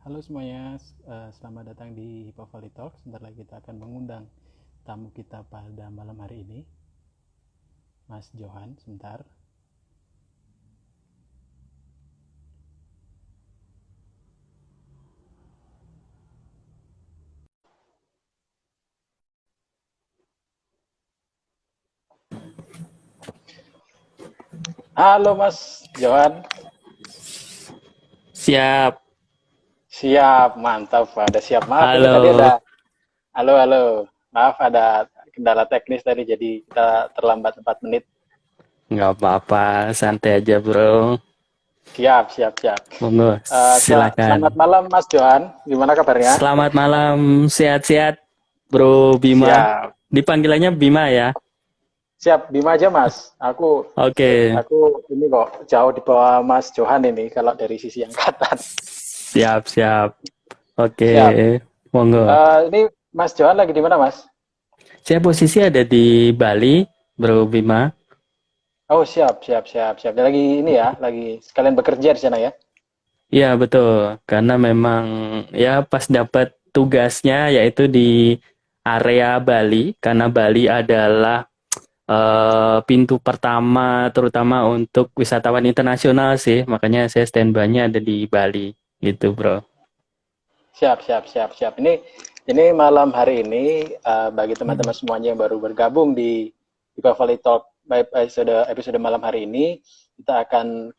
Halo semuanya, selamat datang di Hippovali Talk. Sebentar lagi kita akan mengundang tamu kita pada malam hari ini, Mas Johan. Sebentar. Halo Mas Johan. Siap. Siap, mantap. Ada siap. Maaf, ini tadi Halo. ada. Halo, halo. Maaf, ada kendala teknis tadi, jadi kita terlambat 4 menit. Nggak apa-apa, santai aja bro. Siap, siap, siap. Monggo, Selamat silakan. malam Mas Johan. Gimana kabarnya? Selamat malam, sehat-sehat bro Bima. Siap. Dipanggilannya Bima ya? Siap, Bima aja Mas. Aku Oke, aku ini kok jauh di bawah Mas Johan ini kalau dari sisi angkatan. siap-siap. Oke, Siap. monggo. Ini Mas Johan lagi di mana, Mas? Saya posisi ada di Bali, bro Bima. Oh, siap, siap, siap, siap. Dia lagi ini ya, lagi sekalian bekerja di sana ya. Iya betul, karena memang ya pas dapat tugasnya yaitu di area Bali, karena Bali adalah pintu pertama terutama untuk wisatawan internasional sih, makanya saya standby-nya ada di Bali gitu bro. Siap, siap, siap, siap. Ini malam hari ini bagi teman-teman semuanya yang baru bergabung di Valley Talk episode malam hari ini kita akan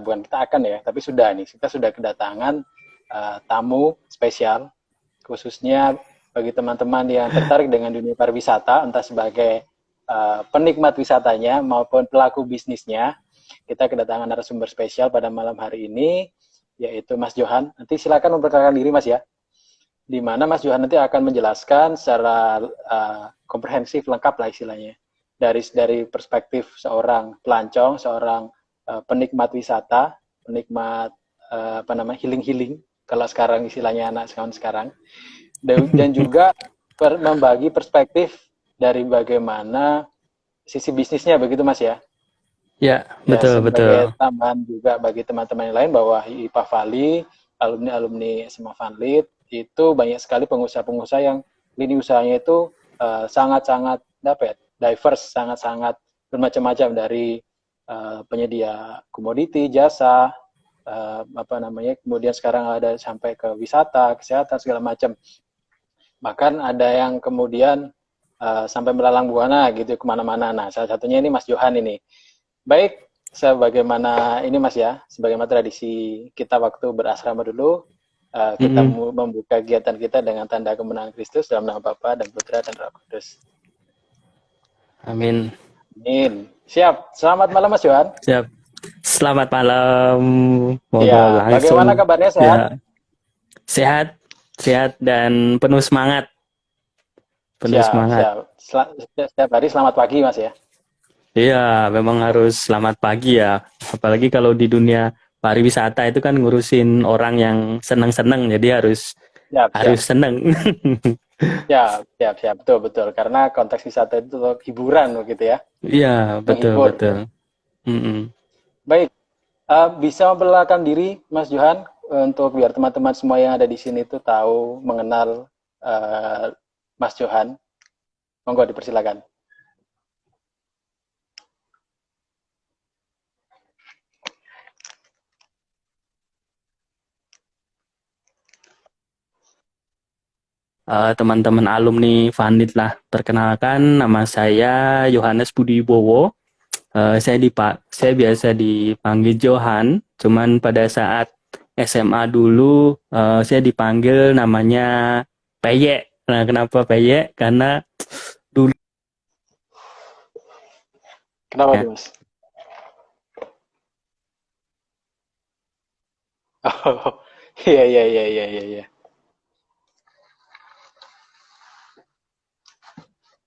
bukan kita akan ya, tapi sudah nih kita sudah kedatangan tamu spesial khususnya bagi teman-teman yang tertarik dengan dunia pariwisata, entah sebagai penikmat wisatanya maupun pelaku bisnisnya. Kita kedatangan narasumber spesial pada malam hari ini, yaitu Mas Johan. Nanti silakan memperkenalkan diri Mas ya. Di mana Mas Johan nanti akan menjelaskan secara komprehensif, lengkap lah istilahnya. Dari perspektif seorang pelancong, seorang penikmat wisata, penikmat healing-healing, kalau sekarang istilahnya anak sekarang, dan juga membagi perspektif dari bagaimana sisi bisnisnya begitu Mas ya. Ya Ya betul betul. sebagai tambahan juga bagi teman-teman yang lain bahwa IPA Valley, alumni-alumni SMA Vanlit itu banyak sekali pengusaha-pengusaha yang lini usahanya itu sangat-sangat dapat diverse, sangat-sangat bermacam-macam dari penyedia komoditi, jasa, kemudian sekarang ada sampai ke wisata, kesehatan segala macam. Bahkan ada yang kemudian sampai melalang buana gitu kemana-mana. Nah, salah satunya ini Mas Johan ini. Baik, sebagaimana ini Mas ya, sebagaimana tradisi kita waktu berasrama dulu, kita Mm-mm. membuka kegiatan kita dengan tanda kemenangan Kristus dalam nama Bapa dan Putra dan Roh Kudus. Amin. Amin. Siap. Selamat malam Mas Johan. Siap. Selamat malam. Monggo Ya, bagaimana langsung. kabarnya sehat? Ya, sehat, sehat dan penuh semangat, penuh Siap, semangat. siap. Setiap hari selamat pagi Mas ya. Iya, memang harus selamat pagi ya. Apalagi kalau di dunia pariwisata itu kan ngurusin orang yang seneng-seneng, jadi harus Siap, harus siap. seneng. Siap, siap, siap. Betul, betul. Karena konteks wisata itu hiburan begitu ya. Iya, betul Menghibur. betul. Mm-mm. Baik, bisa memperkenalkan diri, Mas Johan, untuk biar teman-teman semua yang ada di sini itu tahu mengenal uh, Mas Johan. Monggo dipersilakan. Teman-teman alumni Vanit lah, perkenalkan nama saya Yohanes Budi Bowo. Saya biasa dipanggil Johan. Cuman pada saat SMA dulu saya dipanggil namanya Peyek. Nah, kenapa Peyek? Karena dulu Kenapa ya. tuh, Mas? Oh, iya, iya, iya, iya, iya, iya.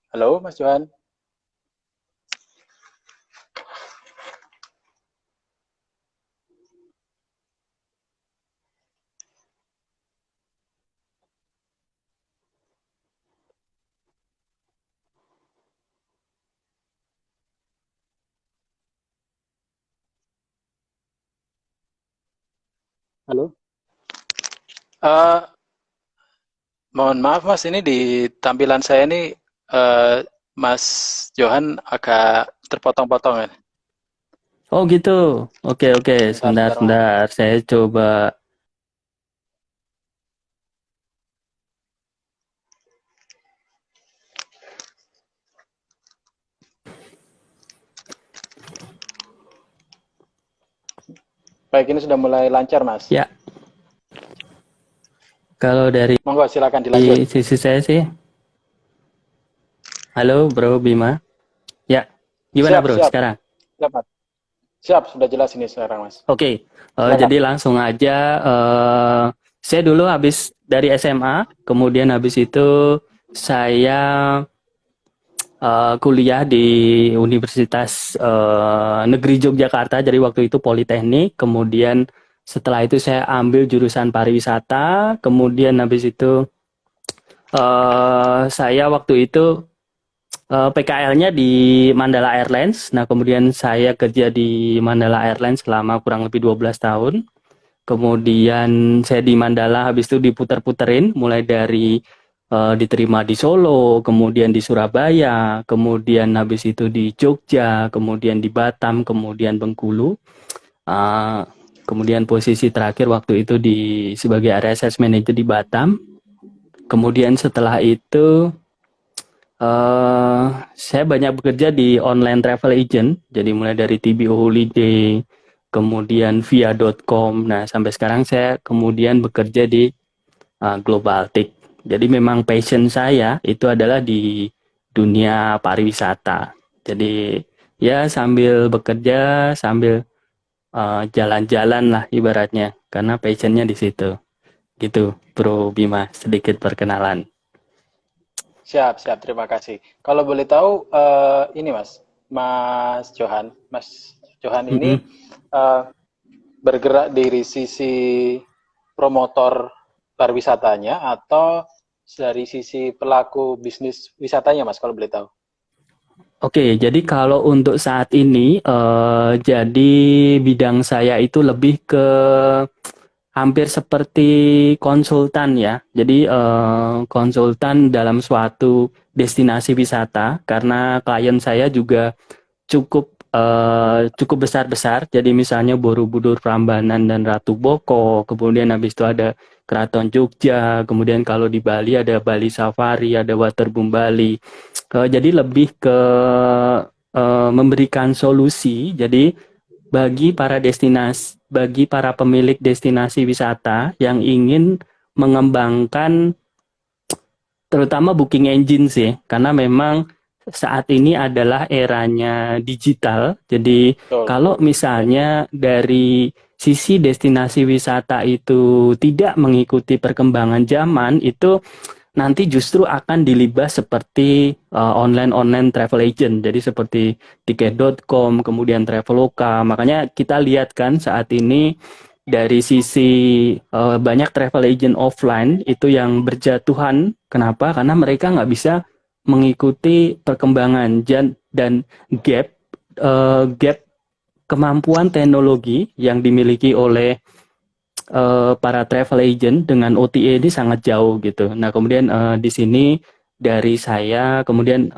Halo, Mas Johan. Halo. Eh, Mohon maaf Mas, ini di tampilan saya ini eh, Mas Johan agak terpotong-potong ya. Oh gitu. Oke, oke. Sebentar, Sebentar, sebentar Mas. sebentar. Saya coba. Baik, ini sudah mulai lancar Mas. Ya, kalau dari Monggo silakan dilanjut. sisi saya sih. Halo, Bro Bima. Ya, gimana Siap, Bro siap. sekarang? Siap, Mas. Siap, sudah jelas ini sekarang Mas. Oke, Silakan. jadi langsung aja. Saya dulu habis dari SMA, kemudian habis itu saya kuliah di Universitas Negeri Yogyakarta, jadi waktu itu Politeknik. Kemudian setelah itu saya ambil jurusan pariwisata. Kemudian habis itu saya waktu itu PKL-nya di Mandala Airlines. Nah, kemudian saya kerja di Mandala Airlines selama kurang lebih 12 tahun. Kemudian saya di Mandala habis itu diputer-puterin mulai dari diterima di Solo, kemudian di Surabaya, kemudian habis itu di Jogja, kemudian di Batam, kemudian Bengkulu. Uh, Kemudian posisi terakhir waktu itu di sebagai area sales manager di Batam. Kemudian setelah itu eh saya banyak bekerja di online travel agent, jadi mulai dari TBO Holiday, kemudian via.com. Nah, sampai sekarang saya kemudian bekerja di Globaltic. Jadi memang passion saya itu adalah di dunia pariwisata. Jadi ya sambil bekerja, sambil jalan-jalan lah ibaratnya, karena passionnya di situ. Gitu, Bro Bima, sedikit perkenalan. Siap, siap. Terima kasih. Kalau boleh tahu, ini Mas, Mas Johan ini Mm-mm. eh, bergerak dari sisi promotor pariwisatanya atau dari sisi pelaku bisnis wisatanya, Mas, kalau boleh tahu? Oke, jadi kalau untuk saat ini, jadi bidang saya itu lebih ke hampir seperti konsultan ya. Jadi konsultan dalam suatu destinasi wisata, karena klien saya juga cukup besar-besar. Jadi misalnya Borobudur Prambanan dan Ratu Boko, kemudian habis itu ada Keraton Jogja, kemudian kalau di Bali ada Bali Safari, ada Waterboom Bali. Jadi lebih ke memberikan solusi. Jadi bagi para pemilik destinasi wisata yang ingin mengembangkan terutama booking engine sih, karena memang saat ini adalah eranya digital. Jadi Betul, kalau betul. misalnya dari sisi destinasi wisata itu tidak mengikuti perkembangan zaman, itu nanti justru akan dilibas seperti online-online travel agent. Jadi seperti tiket.com, kemudian Traveloka. Makanya kita lihat kan saat ini dari sisi banyak travel agent offline itu yang berjatuhan. Kenapa? Karena mereka nggak bisa mengikuti perkembangan dan gap kemampuan teknologi yang dimiliki oleh para travel agent dengan OTA ini sangat jauh gitu. Nah, kemudian di sini dari saya, kemudian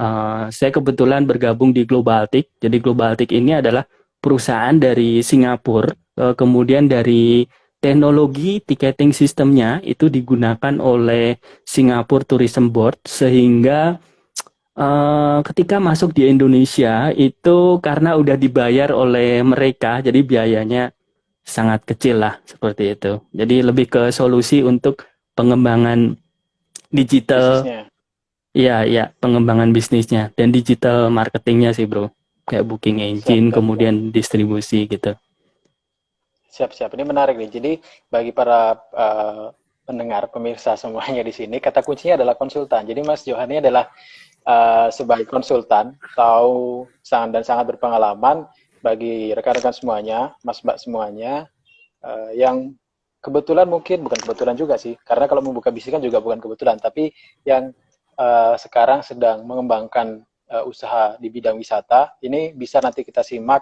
saya kebetulan bergabung di Globaltic. Jadi Globaltic ini adalah perusahaan dari Singapura, kemudian dari teknologi ticketing sistemnya itu digunakan oleh Singapore Tourism Board sehingga ketika masuk di Indonesia itu karena udah dibayar oleh mereka, jadi biayanya sangat kecil lah seperti itu. Jadi lebih ke solusi untuk pengembangan digital, Bisnisnya. ya ya pengembangan bisnisnya dan digital marketingnya sih bro. Kayak booking Siap, engine, siap, siap. kemudian distribusi gitu. Siap, siap. Ini menarik nih. Jadi bagi para pendengar, pemirsa semuanya di sini, kata kuncinya adalah konsultan. Jadi Mas Johan ini adalah sebagai konsultan, tahu sangat dan sangat berpengalaman bagi rekan-rekan semuanya, Mas Mbak semuanya, yang kebetulan mungkin bukan kebetulan juga sih, karena kalau membuka bisnis kan juga bukan kebetulan, tapi yang sekarang sedang mengembangkan usaha di bidang wisata, ini bisa nanti kita simak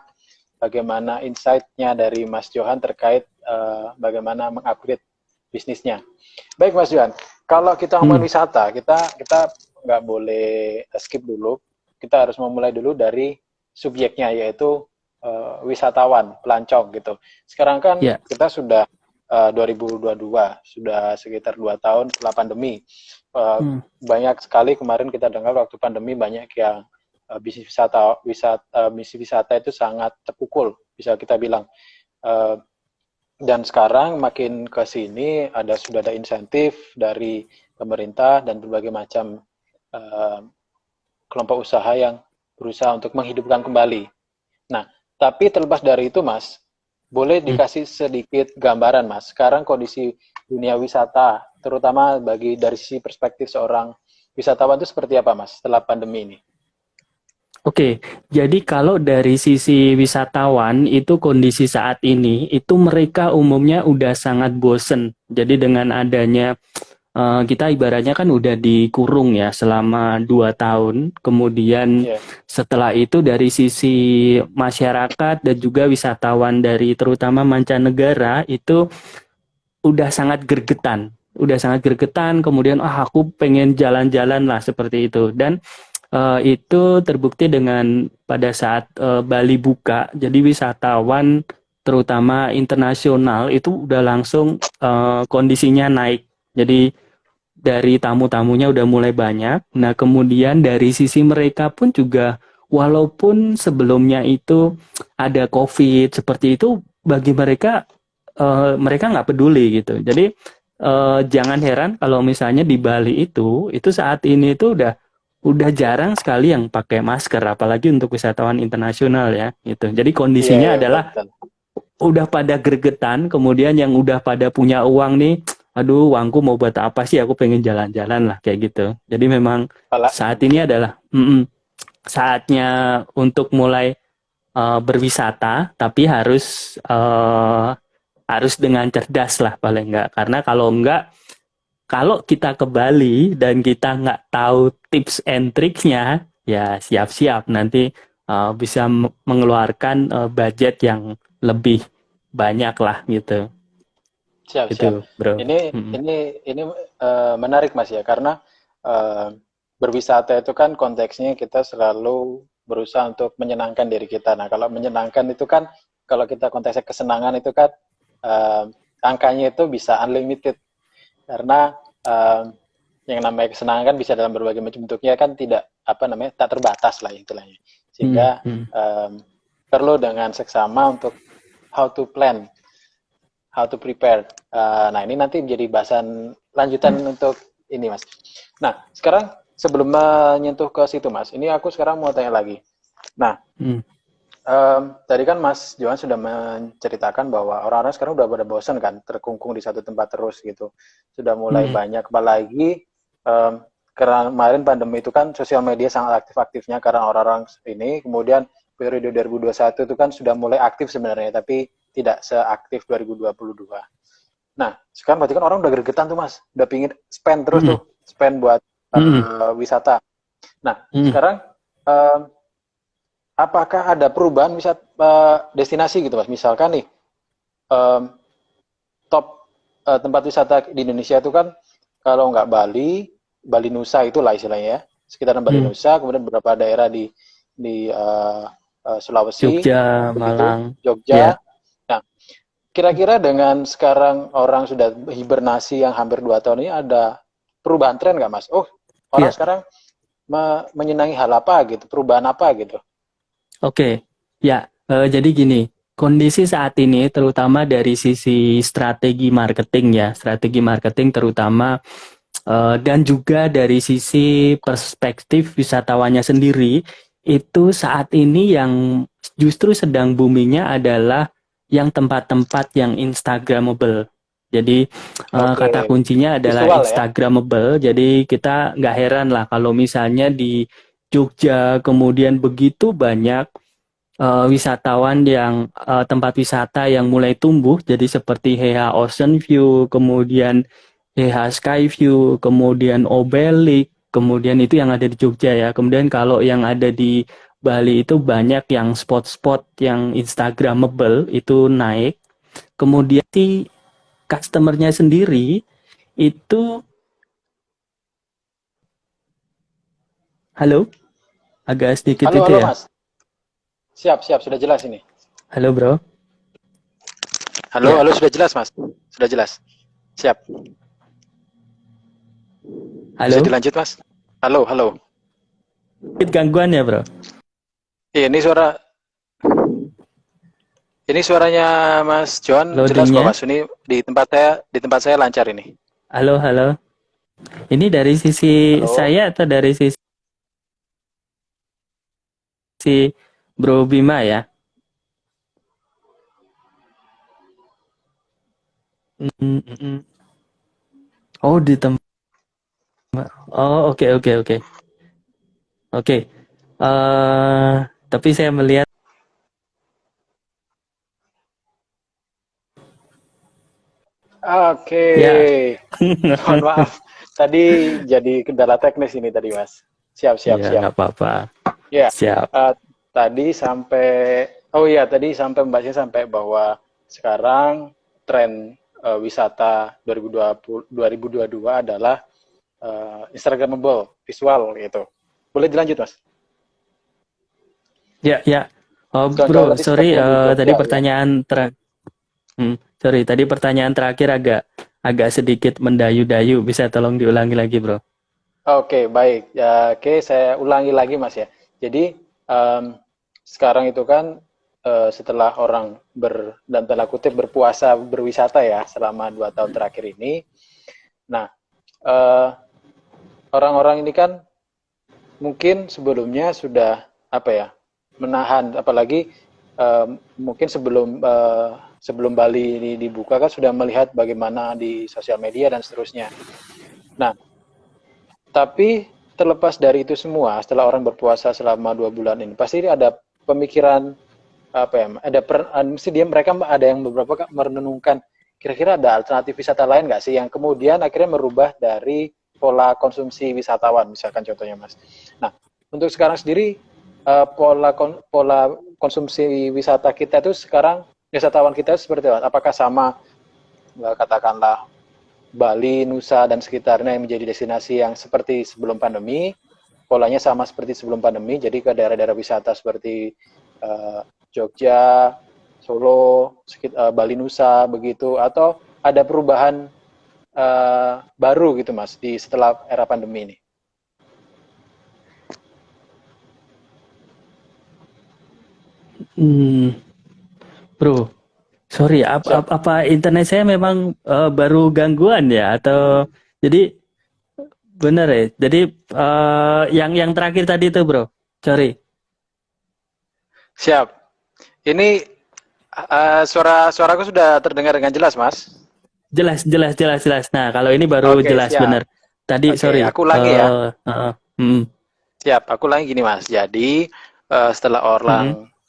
bagaimana insight-nya dari Mas Johan terkait bagaimana mengupgrade bisnisnya. Baik Mas Johan, kalau kita ngomongin wisata, kita nggak boleh skip dulu. Kita harus memulai dulu dari subjeknya, yaitu wisatawan, pelancong gitu. Sekarang kan kita sudah 2022, sudah sekitar 2 tahun setelah pandemi. Banyak sekali kemarin kita dengar waktu pandemi banyak yang bisnis wisata itu sangat terpukul, bisa kita bilang. Dan sekarang makin ke sini sudah ada insentif dari pemerintah dan berbagai macam kelompok usaha yang berusaha untuk menghidupkan kembali. Nah, tapi terlepas dari itu, Mas, boleh dikasih sedikit gambaran, Mas, sekarang kondisi dunia wisata, terutama dari sisi perspektif seorang wisatawan itu seperti apa, Mas, setelah pandemi ini? Oke, jadi kalau dari sisi wisatawan itu kondisi saat ini itu mereka umumnya udah sangat bosen. Jadi dengan adanya kita ibaratnya kan udah dikurung ya selama 2 tahun. Kemudian setelah itu dari sisi masyarakat dan juga wisatawan dari terutama mancanegara itu udah sangat gregetan. Kemudian aku pengen jalan-jalan lah seperti itu. Dan itu terbukti dengan pada saat Bali buka, jadi wisatawan terutama internasional itu udah langsung kondisinya naik. Jadi dari tamu-tamunya udah mulai banyak. Nah, kemudian dari sisi mereka pun juga walaupun sebelumnya itu ada COVID seperti itu, bagi mereka mereka nggak peduli gitu. Jadi jangan heran kalau misalnya di Bali itu saat ini itu udah jarang sekali yang pakai masker, apalagi untuk wisatawan internasional ya, gitu. Jadi kondisinya adalah udah pada gregetan, kemudian yang udah pada punya uang nih, aduh uangku mau buat apa sih, aku pengen jalan-jalan lah, kayak gitu. Jadi memang saat ini adalah saatnya untuk mulai berwisata, tapi harus dengan cerdas lah paling enggak, karena kalau kita ke Bali dan kita nggak tahu tips and triknya, ya siap-siap nanti bisa mengeluarkan budget yang lebih banyak lah gitu. Siap, Bro. Ini menarik Mas ya, karena berwisata itu kan konteksnya kita selalu berusaha untuk menyenangkan diri kita. Nah, kalau menyenangkan itu kan, kalau kita konteksnya kesenangan itu kan angkanya itu bisa unlimited. Karena yang namanya kesenangan kan bisa dalam berbagai macam bentuknya, kan tak terbatas lah istilahnya. Sehingga perlu dengan seksama untuk how to plan, how to prepare. Nah, ini nanti menjadi bahasan lanjutan untuk ini, Mas. Nah, sekarang sebelum menyentuh ke situ, Mas, ini aku sekarang mau tanya lagi. Nah, tadi kan Mas Johan sudah menceritakan bahwa orang-orang sekarang udah pada bosan kan, terkungkung di satu tempat terus gitu. Sudah mulai banyak, apalagi karena kemarin pandemi itu kan sosial media sangat aktif-aktifnya karena orang-orang ini. Kemudian periode 2021 itu kan sudah mulai aktif sebenarnya, tapi tidak seaktif 2022. Nah, sekarang berarti kan orang udah gregetan tuh, Mas. Udah pingin spend terus tuh, spend buat wisata. Nah, sekarang apakah ada perubahan destinasi gitu, Mas? Misalkan nih, top tempat wisata di Indonesia itu kan kalau nggak Bali Nusa itulah istilahnya ya, sekitaran Bali Nusa, kemudian beberapa daerah di Sulawesi, Jogja, Malang, Jogja. Nah, kira-kira dengan sekarang orang sudah hibernasi yang hampir 2 tahun ini, ada perubahan tren nggak, Mas? Oh, orang sekarang menyenangi hal apa gitu, perubahan apa gitu? Oke, ya, jadi gini, kondisi saat ini terutama dari sisi strategi marketing terutama dan juga dari sisi perspektif wisatawannya sendiri, itu saat ini yang justru sedang boomingnya adalah yang tempat-tempat yang Instagramable. Jadi kata kuncinya adalah visual, Instagramable. Ya? Jadi kita nggak heran lah kalau misalnya di Jogja kemudian begitu banyak wisatawan yang tempat wisata yang mulai tumbuh, jadi seperti HH Ocean View, kemudian HH Sky View, kemudian Obelik, kemudian itu yang ada di Jogja ya. Kemudian kalau yang ada di Bali itu banyak yang spot-spot yang Instagramable itu naik. Kemudian customernya sendiri itu, halo, agak sedikit Halo, itu halo ya. Mas. Siap, siap, sudah jelas ini. Halo bro. Halo, Ya, halo, sudah jelas Mas. Sudah jelas. Siap. Bisa halo. dilanjut Mas. Halo, halo. Sedikit gangguan ya bro. Iya, ini suaranya Mas John jelas kok Loadingnya. Mas. Ini di tempat saya lancar ini. Halo, halo. Ini dari sisi Halo. saya atau dari sisi Bro Bima ya? Mm, mm, mm. Oh, di tempat. Oh, oke, oke, oke. Oke. Tapi saya melihat Oke. ya. Mohon maaf. Tadi jadi kendala teknis ini tadi Mas. Siap, siap, Ya, siap. nggak apa-apa. Ya, Siap. tadi sampai oh iya tadi sampai membahasnya sampai bahwa sekarang tren wisata 2022 adalah Instagramable visual gitu. Boleh dilanjut Mas? Ya, ya. Oh, Contoh bro, tadi sorry. seperti yang di Tadi Jogja ya. pertanyaan sorry. Tadi pertanyaan terakhir agak agak sedikit mendayu-dayu. Bisa tolong diulangi lagi, bro? Oke, baik. Ya, oke, saya ulangi lagi Mas ya. Jadi em, sekarang itu kan setelah orang dan tanda kutip berpuasa berwisata ya selama 2 tahun terakhir ini. Nah, eh, orang-orang ini kan mungkin sebelumnya sudah apa ya menahan, apalagi mungkin sebelum Bali ini dibuka kan sudah melihat bagaimana di sosial media dan seterusnya. Nah, tapi terlepas dari itu semua, setelah orang berpuasa selama 2 bulan ini, pasti ada pemikiran apa ya? Mesti mereka ada yang beberapa merenungkan kira-kira ada alternatif wisata lain nggak sih yang kemudian akhirnya merubah dari pola konsumsi wisatawan, misalkan contohnya Mas. Nah, untuk sekarang sendiri pola konsumsi wisata kita itu sekarang wisatawan kita seperti apa? Apakah sama katakanlah Bali, Nusa, dan sekitarnya yang menjadi destinasi yang seperti sebelum pandemi, polanya sama seperti sebelum pandemi, jadi ke daerah-daerah wisata seperti Jogja, Solo, Bali, Nusa, begitu, atau ada perubahan baru gitu Mas di setelah era pandemi ini? Hmm, bro, sorry. Siap. Apa internet saya memang baru gangguan ya? Atau jadi bener ya? Jadi yang terakhir tadi tuh, bro. Sorry. Siap. Ini suaraku sudah terdengar dengan jelas, Mas? Jelas, jelas, jelas, jelas. Nah, kalau ini baru Oke, jelas siap. bener. Tadi, Oke, sorry. aku ulangi ya. Hmm, Siap, aku ulangi gini, Mas. Jadi, setelah hmm, orang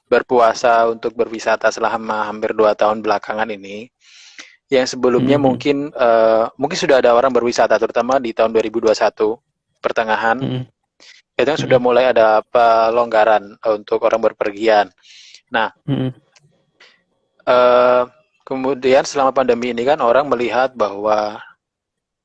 berpuasa untuk berwisata selama hampir 2 tahun belakangan ini, yang sebelumnya hmm, hmm, mungkin sudah ada orang berwisata, terutama di tahun 2021 pertengahan, hmm, itu kan sudah hmm, mulai ada pelonggaran untuk orang berpergian. Nah, hmm, eh, kemudian selama pandemi ini kan orang melihat bahwa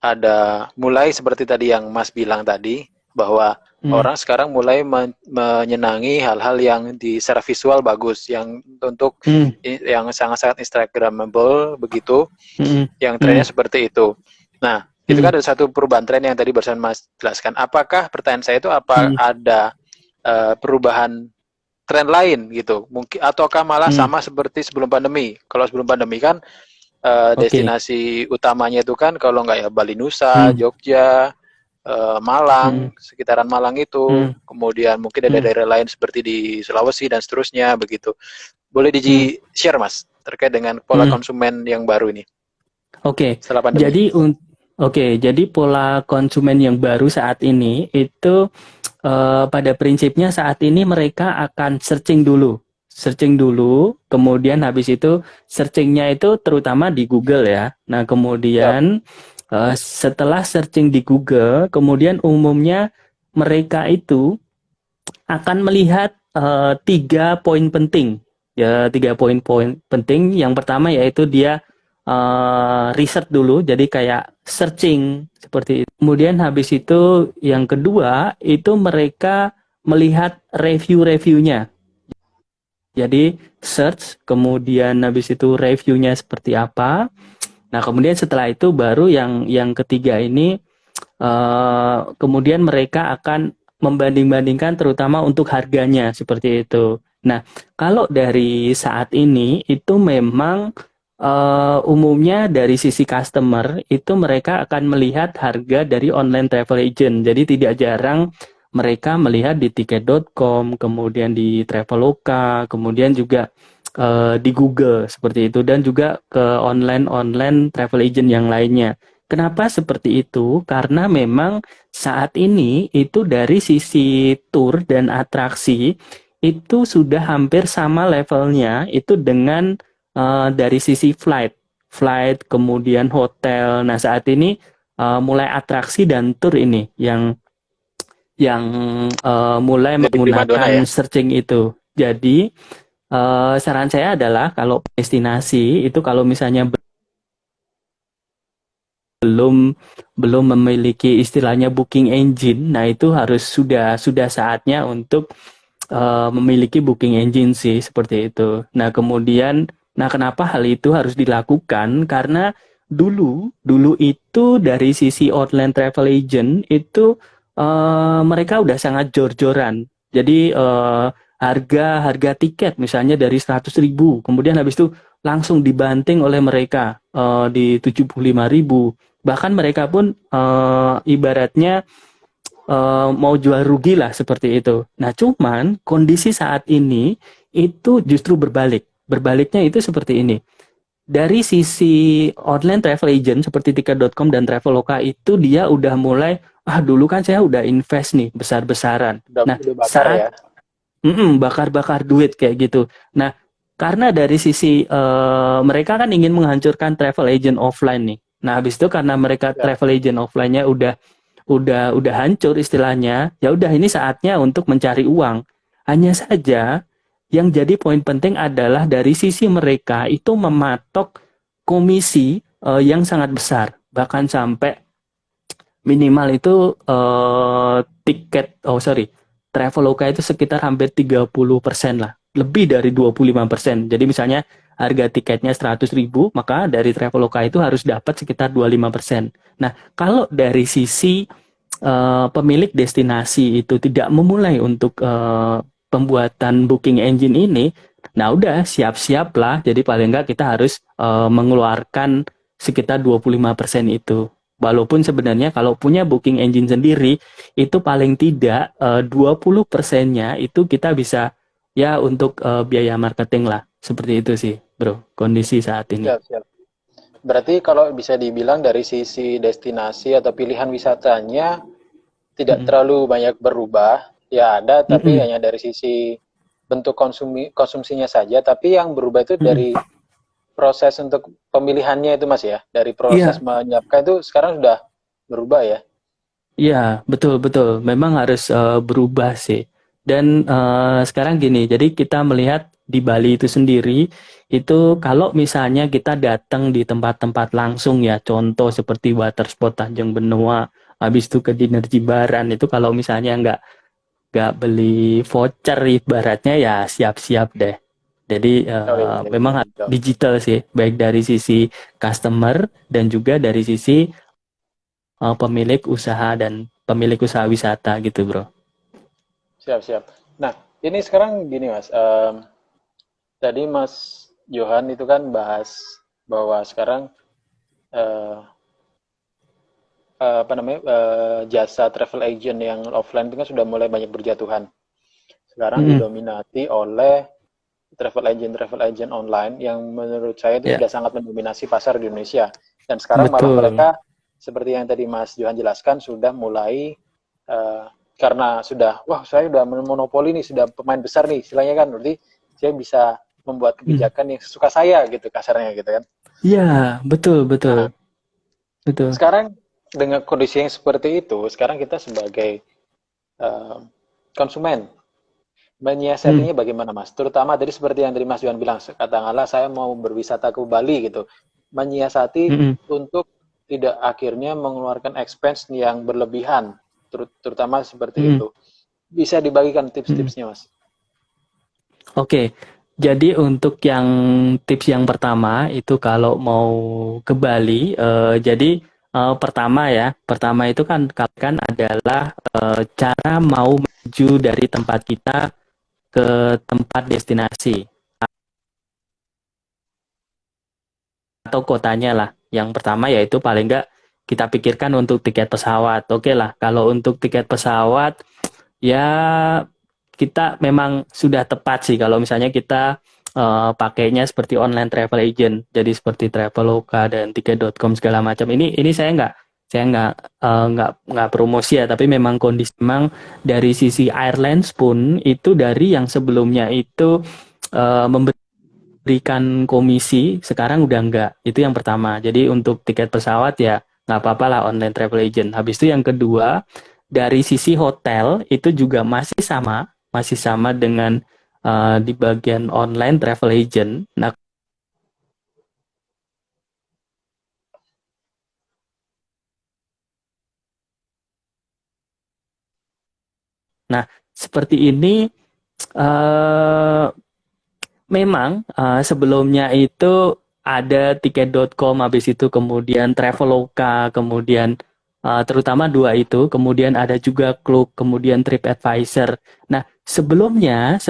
ada mulai seperti tadi yang Mas bilang tadi, bahwa hmm, orang sekarang mulai menyenangi hal-hal yang secara visual bagus, yang untuk hmm, yang sangat-sangat instagramable begitu, hmm, yang hmm, trennya seperti itu. Nah, itu hmm, kan ada satu perubahan tren yang tadi barusan Mas jelaskan. Apakah pertanyaan saya itu apa hmm, ada perubahan tren lain gitu? Mungkin ataukah malah hmm. sama seperti sebelum pandemi? Kalau sebelum pandemi kan Oke. destinasi utamanya itu kan kalau nggak ya Bali Nusa, Hmm, Jogja, hmm, Malang, sekitaran Malang itu, hmm, kemudian mungkin ada hmm, daerah lain seperti di Sulawesi dan seterusnya begitu. Boleh hmm, di-share Mas terkait dengan pola hmm. konsumen yang baru ini Oke, setelah pandemi? jadi jadi pola konsumen yang baru saat ini itu pada prinsipnya saat ini mereka akan searching dulu, kemudian habis itu searchingnya itu terutama di Google ya. Nah Siap. kemudian setelah searching di Google, kemudian umumnya mereka itu akan melihat 3 poin penting. Ya, 3 poin-poin penting. Yang pertama yaitu dia riset dulu, jadi kayak searching seperti itu. Kemudian habis itu yang kedua itu mereka melihat review-reviewnya. Jadi search, kemudian habis itu reviewnya seperti apa. Nah, kemudian setelah itu baru yang ketiga ini kemudian mereka akan membanding-bandingkan terutama untuk harganya seperti itu. Nah, kalau dari saat ini itu memang umumnya dari sisi customer itu mereka akan melihat harga dari online travel agent. Jadi tidak jarang mereka melihat di tiket.com, kemudian di Traveloka, kemudian juga di Google seperti itu dan juga ke online travel agent yang lainnya. Kenapa seperti itu? Karena memang saat ini itu dari sisi tour dan atraksi itu sudah hampir sama levelnya itu dengan dari sisi flight kemudian hotel. Nah, saat ini mulai atraksi dan tour ini yang mulai Jadi primadona menggunakan ya. searching itu. Jadi saran saya adalah kalau destinasi itu kalau misalnya belum belum memiliki istilahnya booking engine, nah itu harus sudah saatnya untuk memiliki booking engine sih seperti itu. Nah kemudian, nah kenapa hal itu harus dilakukan? Karena dulu itu dari sisi online travel agent itu mereka udah sangat jor-joran. Jadi harga harga tiket misalnya dari 100.000, kemudian habis itu langsung dibanting oleh mereka di 75.000. Bahkan mereka pun ibaratnya mau jual rugi lah seperti itu. Nah, cuman kondisi saat ini itu justru berbalik. Berbaliknya itu seperti ini. Dari sisi online travel agent seperti tiket.com dan Traveloka itu dia udah mulai, dulu kan saya udah invest nih besar-besaran. Nah, Udah bakar saat ya. bakar-bakar duit kayak gitu. Nah, karena dari sisi mereka kan ingin menghancurkan travel agent offline nih. Nah, habis itu karena mereka Ya. travel agent offline-nya udah hancur istilahnya, ya udah ini saatnya untuk mencari uang. Hanya saja yang jadi poin penting adalah dari sisi mereka itu mematok komisi yang sangat besar, bahkan sampai minimal itu tiket, oh sorry, Traveloka itu sekitar hampir 30% lah, lebih dari 25%. Jadi misalnya harga tiketnya 100.000, maka dari Traveloka itu harus dapat sekitar 25%. Nah, kalau dari sisi pemilik destinasi itu tidak memulai untuk pembuatan booking engine ini, nah udah siap-siap lah. Jadi paling enggak kita harus mengeluarkan sekitar 25% itu. Walaupun sebenarnya kalau punya booking engine sendiri, itu paling tidak 20%-nya itu kita bisa ya untuk biaya marketing lah. Seperti itu sih, bro, kondisi saat ini. Siap, siap. Berarti kalau bisa dibilang dari sisi destinasi atau pilihan wisatanya tidak Mm-mm. terlalu banyak berubah. Ya ada, tapi Mm-mm. hanya dari sisi bentuk konsumsinya saja. Tapi yang berubah itu Mm-mm. dari proses untuk pemilihannya itu Mas ya. Dari proses Iya, menyiapkan itu sekarang sudah berubah ya. iya, betul betul. Memang harus berubah sih. Dan sekarang gini, jadi kita melihat di Bali itu sendiri, itu kalau misalnya kita datang di tempat-tempat langsung ya, contoh seperti water spot Tanjung Benoa, habis itu ke Dinner Jimbaran, itu kalau misalnya nggak beli voucher ibaratnya ya siap-siap deh. Jadi Oh iya, iya, memang iya, harus betul. digital sih, baik dari sisi customer dan juga dari sisi pemilik usaha dan pemilik usaha wisata gitu, bro. Siap, siap. Nah, ini sekarang gini Mas. Tadi Mas Johan itu kan bahas bahwa sekarang eh, apa namanya jasa travel agent yang offline itu kan sudah mulai banyak berjatuhan. Sekarang Mm-mm. didominasi oleh travel agent online yang menurut saya itu Ya, sudah sangat mendominasi pasar di Indonesia. Dan sekarang malah betul. mereka seperti yang tadi Mas Johan jelaskan sudah mulai uh, karena sudah wah saya sudah monopoli nih, sudah pemain besar nih istilahnya kan, berarti saya bisa membuat Mm. kebijakan yang sesuka saya gitu kasarnya gitu kan. Ya, betul, betul, Nah, betul. sekarang dengan kondisi yang seperti itu, sekarang kita sebagai uh, konsumen Mm. menyiasatinya bagaimana Mas? Terutama tadi seperti yang tadi Mas Johan bilang, katakanlah saya mau berwisata ke Bali gitu. menyiasati Mm-mm. untuk tidak akhirnya mengeluarkan expense yang berlebihan, terutama seperti Mm-mm. itu. Bisa dibagikan Mm-mm. tips-tipsnya, Mas? Oke, jadi untuk yang tips yang pertama itu kalau mau ke Bali, jadi pertama ya, pertama itu kan adalah cara mau maju dari tempat kita ke tempat destinasi atau kotanya lah. Yang pertama yaitu paling nggak kita pikirkan untuk tiket pesawat. Oke lah, kalau untuk tiket pesawat ya kita memang sudah tepat sih kalau misalnya kita pakainya seperti online travel agent, jadi seperti Traveloka dan Tiket.com segala macam. Ini saya nggak promosi ya, tapi memang kondisi memang dari sisi airlines pun itu dari yang sebelumnya itu memberikan komisi, sekarang udah enggak. Itu yang pertama. Jadi untuk tiket pesawat ya nggak apa-apa lah online travel agent. Habis itu yang kedua, dari sisi hotel itu juga masih sama dengan di bagian online travel agent. Nah, seperti ini eh, memang sebelumnya itu ada tiket.com, habis itu kemudian Traveloka, kemudian terutama dua itu, kemudian ada juga Klook, kemudian TripAdvisor. Nah, sebelumnya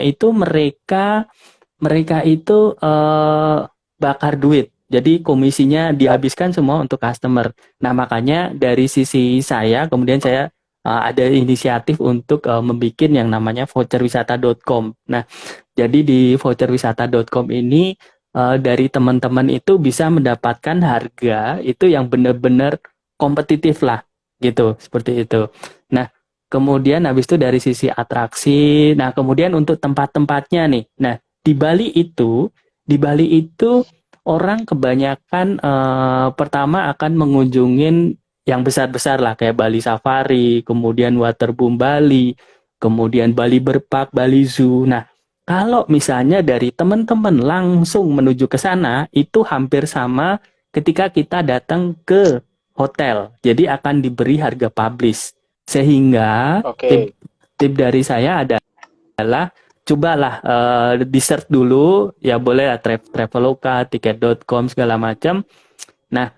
itu mereka mereka itu bakar duit. Jadi komisinya Ya. dihabiskan semua untuk customer. Nah, makanya dari sisi saya, kemudian saya ada inisiatif untuk membuat yang namanya voucherwisata.com. Nah, jadi di voucherwisata.com ini dari teman-teman itu bisa mendapatkan harga itu yang benar-benar kompetitif lah, gitu, seperti itu. Nah, kemudian habis itu dari sisi atraksi, nah kemudian untuk tempat-tempatnya nih. Nah, di Bali itu, di Bali itu orang kebanyakan pertama akan mengunjungin yang besar-besar lah kayak Bali Safari, kemudian Waterboom Bali, kemudian Bali Berpark, Bali Zoo. Nah, kalau misalnya dari teman-teman langsung menuju ke sana, itu hampir sama ketika kita datang ke hotel. Jadi akan diberi harga publish. Sehingga tip, Oke. tip dari saya adalah cobalah di search dulu, ya boleh lah Traveloka, tiket.com segala macam. Nah,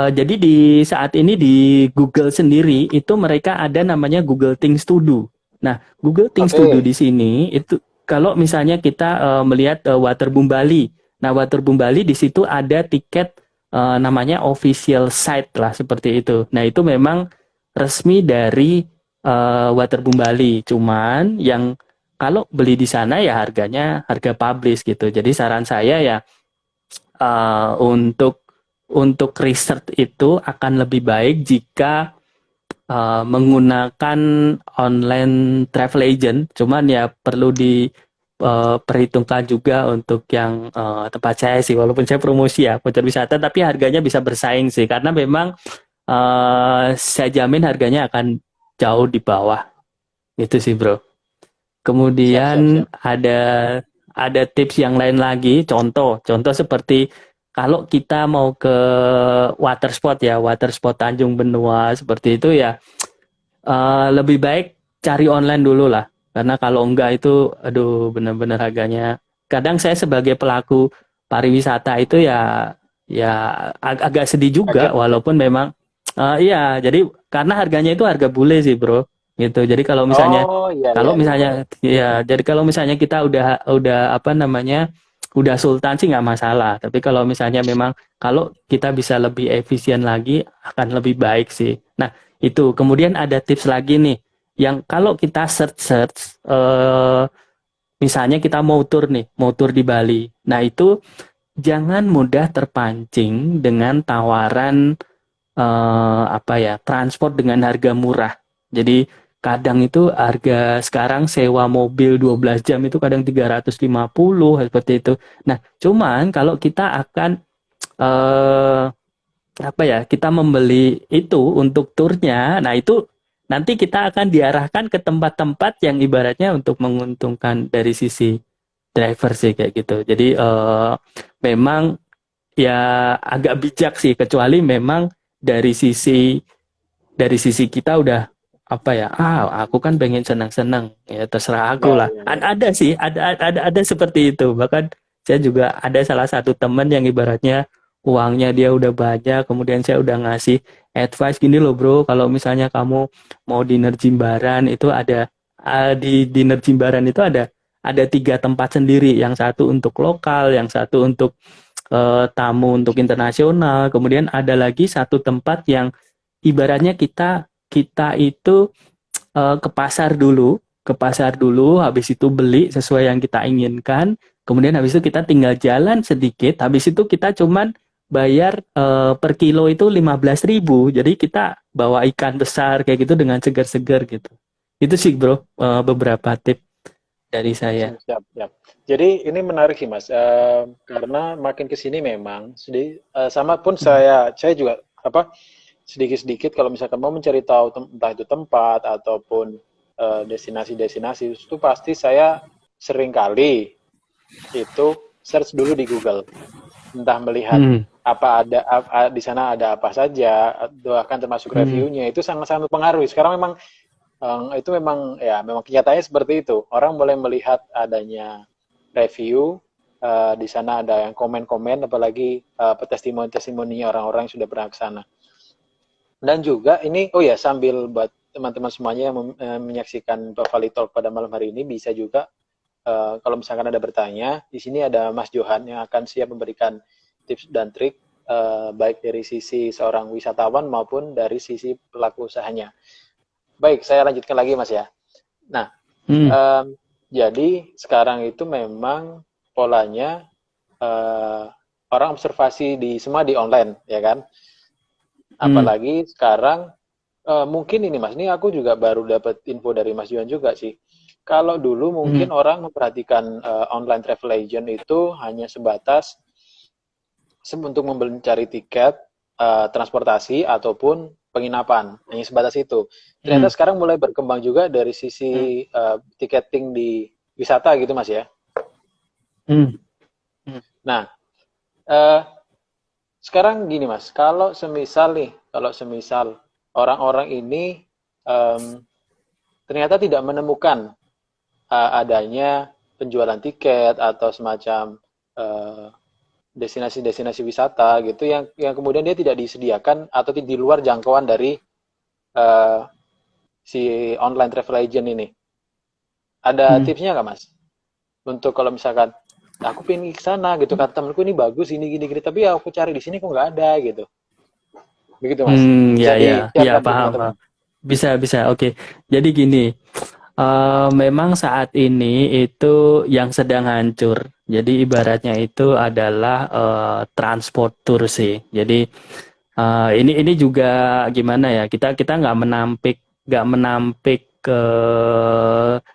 jadi di saat ini di Google sendiri itu mereka ada namanya Google Things to Do. Nah, Google Things to Do Oke. di sini itu kalau misalnya kita melihat Waterboom Bali. Nah, Waterboom Bali di situ ada tiket namanya official site lah seperti itu. Nah, itu memang resmi dari Waterboom Bali. Cuman yang kalau beli di sana ya harganya harga publish gitu. Jadi saran saya ya untuk research itu akan lebih baik jika menggunakan online travel agent. Cuman ya perlu diperhitungkan juga untuk yang tempat saya sih. Walaupun saya promosi ya voucher wisata, tapi harganya bisa bersaing sih. Karena memang saya jamin harganya akan jauh di bawah. Itu sih bro. Siap, siap, Kemudian siap. ada tips yang lain lagi, contoh seperti kalau kita mau ke water spot ya, water spot Tanjung Benua seperti itu ya, lebih baik cari online dulu lah. Karena kalau enggak itu, aduh benar-benar harganya. Kadang saya sebagai pelaku pariwisata itu ya agak sedih juga, Kaget. walaupun memang iya, jadi karena harganya itu harga bule sih bro, gitu. Jadi Oh, iya, kalau iya, iya. misalnya ya, jadi kalau misalnya kita udah apa namanya, udah sultan sih nggak masalah. Tapi kalau misalnya memang kalau kita bisa lebih efisien lagi akan lebih baik sih. Nah, itu. Kemudian ada tips lagi nih, yang kalau kita search misalnya kita mau tur di Bali. Nah, itu jangan mudah terpancing dengan tawaran apa ya, transport dengan harga murah. Jadi kadang itu harga sekarang sewa mobil 12 jam itu kadang 350 seperti itu. Nah, cuman kalau kita akan eh, apa ya, kita membeli itu untuk turnya, nah itu nanti kita akan diarahkan ke tempat-tempat yang ibaratnya untuk menguntungkan dari sisi driver sih kayak gitu. Jadi memang ya agak bijak sih, kecuali memang dari sisi kita udah apa ya, aku kan pengen senang-senang, ya terserah Ya, aku lah. ya, ya. Ada sih, ada seperti itu. Bahkan saya juga ada salah satu teman yang ibaratnya uangnya dia udah banyak, kemudian saya udah ngasih advice gini loh bro, kalau misalnya kamu mau dinner Jimbaran itu ada, di dinner Jimbaran itu ada 3 tempat sendiri, yang satu untuk lokal, yang satu untuk tamu untuk internasional, kemudian ada lagi satu tempat yang ibaratnya kita kita itu ke pasar dulu, habis itu beli sesuai yang kita inginkan, kemudian habis itu kita tinggal jalan sedikit, habis itu kita cuman bayar per kilo itu 15.000, jadi kita bawa ikan besar kayak gitu dengan segar-segar gitu. Itu sih bro, beberapa tip dari saya. Siap, siap. Jadi ini menarik sih Mas, karena makin ke sini memang sedih, sama pun saya juga apa sedikit-sedikit kalau misalkan mau mencari tahu entah itu tempat ataupun destinasi-destinasi itu pasti saya sering kali itu search dulu di Google, entah melihat Hmm, apa ada di sana ada apa saja, bahkan termasuk hmm, reviewnya itu sangat-sangat mempengaruhi. Sekarang memang itu memang ya memang kenyataannya seperti itu. Orang boleh melihat adanya review, di sana ada yang komen-komen, apalagi testimoni-testimoninya orang-orang yang sudah pernah ke sana. Dan juga ini, oh ya sambil buat teman-teman semuanya yang menyaksikan Bavali Talk pada malam hari ini bisa juga kalau misalkan ada bertanya, di sini ada Mas Johan yang akan siap memberikan tips dan trik baik dari sisi seorang wisatawan maupun dari sisi pelaku usahanya. Baik, saya lanjutkan lagi Mas ya. Nah, hmm, jadi sekarang itu memang polanya orang observasi di semua di online, ya kan? hmm, Apalagi sekarang mungkin ini Mas, ini aku juga baru dapat info dari Mas Johan juga sih. Kalau dulu hmm, mungkin orang memperhatikan online travel agent itu hanya sebatas untuk mencari tiket, transportasi ataupun penginapan, hanya sebatas itu. hmm, Ternyata sekarang mulai berkembang juga dari sisi tiketing di wisata gitu Mas ya. hmm, hmm, Nah, eh, sekarang gini Mas, kalau semisal orang-orang ini em, ternyata tidak menemukan adanya penjualan tiket atau semacam eh, destinasi-destinasi wisata gitu yang kemudian dia tidak disediakan atau di luar jangkauan dari eh, si online travel agent ini. Ada hmm. tipsnya nggak Mas? Untuk kalau misalkan aku pengen ke sana gitu kata temanku ini bagus ini gini gini tapi ya aku cari di sini kok nggak ada gitu. Begitu Mas. Ya, Bisa ya, ya, di-share di paham, teman-teman. paham. Bisa, bisa. Oke. Jadi gini, memang saat ini itu yang sedang hancur. Jadi ibaratnya itu adalah transport tour sih. Jadi ini juga gimana ya? Kita kita nggak menampik ke,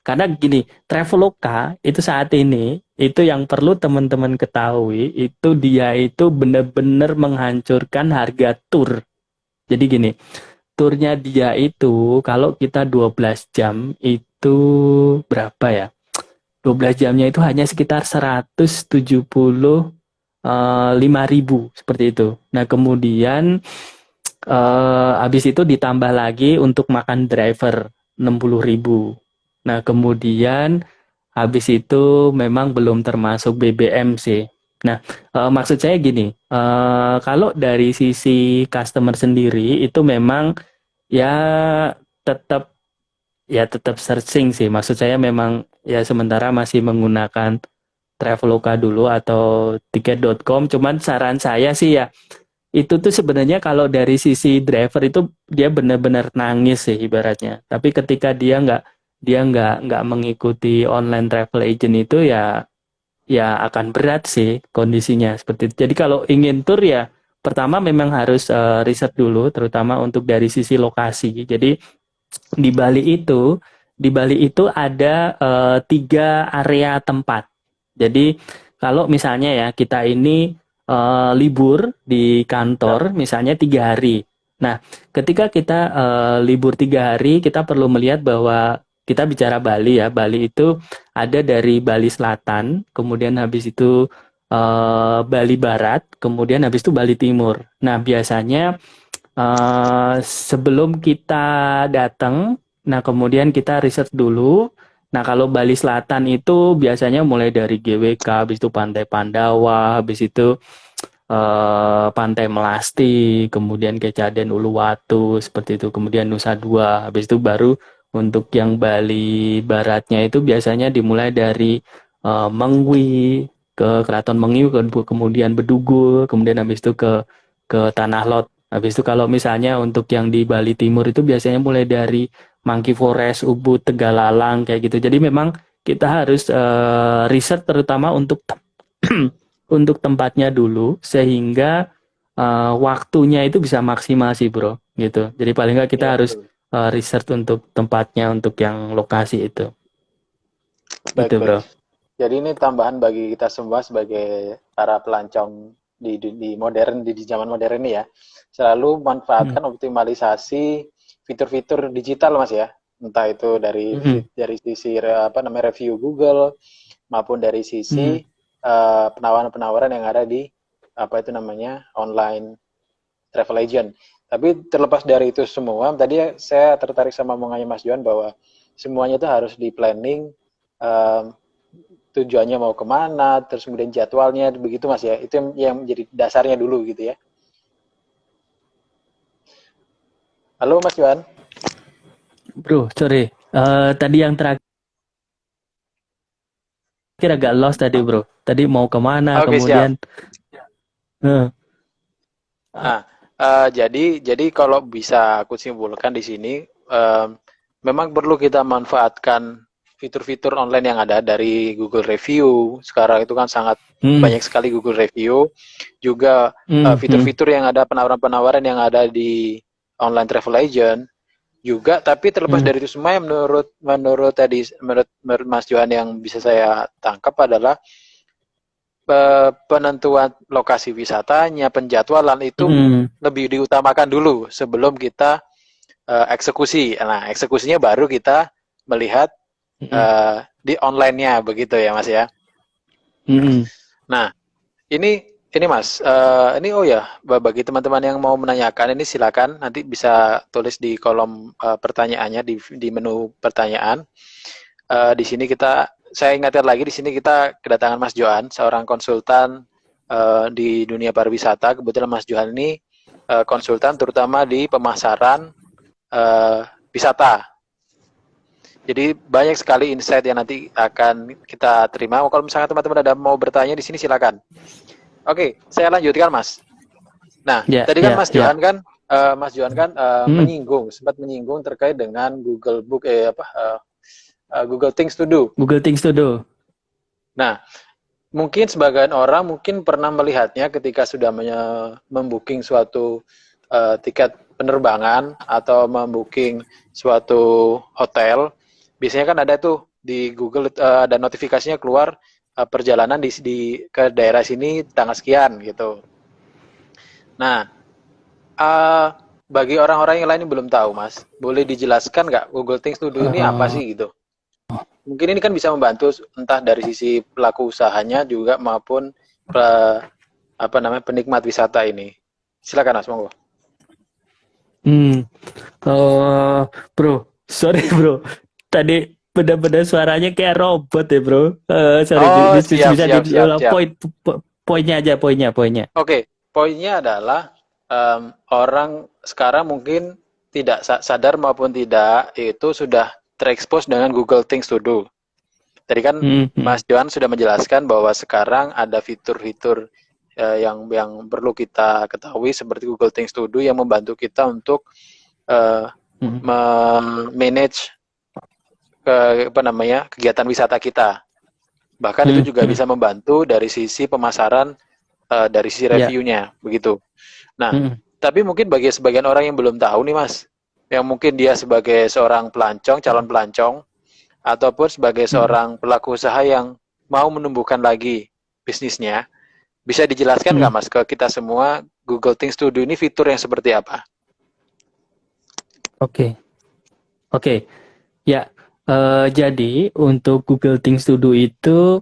karena gini, Traveloka itu saat ini itu yang perlu teman-teman ketahui itu dia itu benar-benar menghancurkan harga tour. Jadi gini, turnya dia itu kalau kita 12 jam itu berapa ya? 12 jamnya itu hanya sekitar 175.000 seperti itu. Nah, kemudian habis itu ditambah lagi untuk makan driver 60.000. Nah, kemudian habis itu memang belum termasuk BBM sih. Nah, maksud saya gini, kalau dari sisi customer sendiri itu memang ya tetap tetap searching sih. Maksud saya memang ya sementara masih menggunakan Traveloka dulu atau tiket.com. Cuman saran saya sih ya itu tuh sebenarnya kalau dari sisi driver itu dia benar-benar nangis sih ibaratnya. Tapi ketika dia nggak mengikuti online travel agent itu ya akan berat sih kondisinya seperti itu. Jadi kalau ingin tur ya pertama memang harus riset dulu terutama untuk dari sisi lokasi. Jadi di Bali itu ada 3 area tempat. Jadi kalau misalnya ya kita ini libur di Ya. kantor misalnya 3 hari. Nah, ketika kita libur 3 hari, kita perlu melihat bahwa kita bicara Bali ya. Bali itu ada dari Bali Selatan, kemudian habis itu Bali Barat, kemudian habis itu Bali Timur. Nah, biasanya sebelum kita datang, nah kemudian kita riset dulu. Nah, kalau Bali Selatan itu biasanya mulai dari GWK, habis itu Pantai Pandawa, habis itu Pantai Melasti, kemudian Kecaden Uluwatu, seperti itu. Kemudian Nusa Dua, habis itu baru untuk yang Bali Baratnya itu biasanya dimulai dari Mengwi ke Keraton Mengwi, kemudian Bedugul, kemudian habis itu ke Tanah Lot. Habis itu kalau misalnya untuk yang di Bali Timur itu biasanya mulai dari Monkey Forest, Ubud, Tegalalang kayak gitu. Jadi memang kita harus riset terutama untuk untuk tempatnya dulu sehingga waktunya itu bisa maksimal sih bro gitu. Jadi paling nggak kita Iya, harus betul. research untuk tempatnya untuk yang lokasi itu. Baik, Gitu baik. bro. Jadi ini tambahan bagi kita semua sebagai para pelancong di modern di zaman modern ini ya. Selalu Hmm. manfaatkan optimalisasi fitur-fitur digital Mas ya. Entah itu dari Hmm. dari sisi apa namanya review Google maupun dari Hmm. sisi penawaran-penawaran yang ada di apa itu namanya online travel agent. Tapi terlepas dari itu semua, tadi saya tertarik sama omongannya Mas Johan bahwa semuanya itu harus di planning um, tujuannya mau kemana, terus kemudian jadwalnya, begitu Mas ya. Itu yang menjadi dasarnya dulu gitu ya. Halo Mas Johan. Bro, sorry. Tadi yang terakhir agak lost tadi bro. Tadi mau kemana Oke, siap. kemudian. eh, Nah, jadi kalau bisa aku simpulkan di sini, memang perlu kita manfaatkan fitur-fitur online yang ada dari Google Review. Sekarang itu kan sangat hmm, banyak sekali Google Review. Juga hmm, hmm, fitur-fitur yang ada penawaran-penawaran yang ada di online travel agent juga. Tapi terlepas hmm, dari itu semua, yang menurut Mas Johan yang bisa saya tangkap adalah penentuan lokasi wisatanya, penjadwalan itu hmm, lebih diutamakan dulu sebelum kita eksekusi. Nah, eksekusinya baru kita melihat hmm, di online-nya begitu ya, Mas ya. hmm. Nah, ini Mas, ini oh ya, bagi teman-teman yang mau menanyakan ini silakan nanti bisa tulis di kolom pertanyaannya di menu pertanyaan. Di sini saya ingatkan lagi di sini kita kedatangan Mas Johan, seorang konsultan di dunia pariwisata. Kebetulan Mas Johan ini konsultan terutama di pemasaran wisata. Jadi banyak sekali insight yang nanti akan kita terima. Kalau misalnya teman-teman ada mau bertanya di sini silakan. Oke, saya lanjutkan Mas. Nah, Ya, tadi kan ya, ya. Mas Johan kan Hmm. sempat menyinggung terkait dengan Google Things to Do. Google Things to do. Nah, mungkin sebagian orang mungkin pernah melihatnya ketika sudah membooking suatu tiket penerbangan atau membooking suatu hotel. Biasanya kan ada tuh di Google ada notifikasinya keluar perjalanan ke daerah sini tanggal sekian gitu. Nah, uh, bagi orang-orang yang lain yang belum tahu, Mas, boleh dijelaskan nggak Google Things to Do ini apa Eh, sih gitu? Mungkin ini kan bisa membantu entah dari sisi pelaku usahanya juga maupun pe, apa namanya penikmat wisata ini. Silakan Mas, monggo. hmm. Oh, bro, sorry bro. Tadi benar-benar suaranya kayak robot ya bro. Sorry, Oh, bisa siap bisa siap siap siap. poinnya aja, poinnya. Oke, poinnya adalah orang sekarang mungkin tidak sadar maupun tidak itu sudah terekspos dengan Google Things to Do. Tadi kan Hmm, hmm, Mas Johan sudah menjelaskan bahwa sekarang ada fitur-fitur yang perlu kita ketahui seperti Google Things to Do yang membantu kita untuk uh, hmm, manage apa namanya kegiatan wisata kita. Bahkan hmm, itu juga hmm. bisa membantu dari sisi pemasaran, dari sisi Ya, reviewnya, begitu. Nah, hmm, tapi mungkin bagi sebagian orang yang belum tahu nih Mas, yang mungkin dia sebagai seorang pelancong, calon pelancong, ataupun sebagai hmm, seorang pelaku usaha yang mau menumbuhkan lagi bisnisnya, bisa dijelaskan hmm. nggak Mas ke kita semua Google Things to Do ini fitur yang seperti apa? Oke, oke. Ya, jadi untuk Google Things to Do itu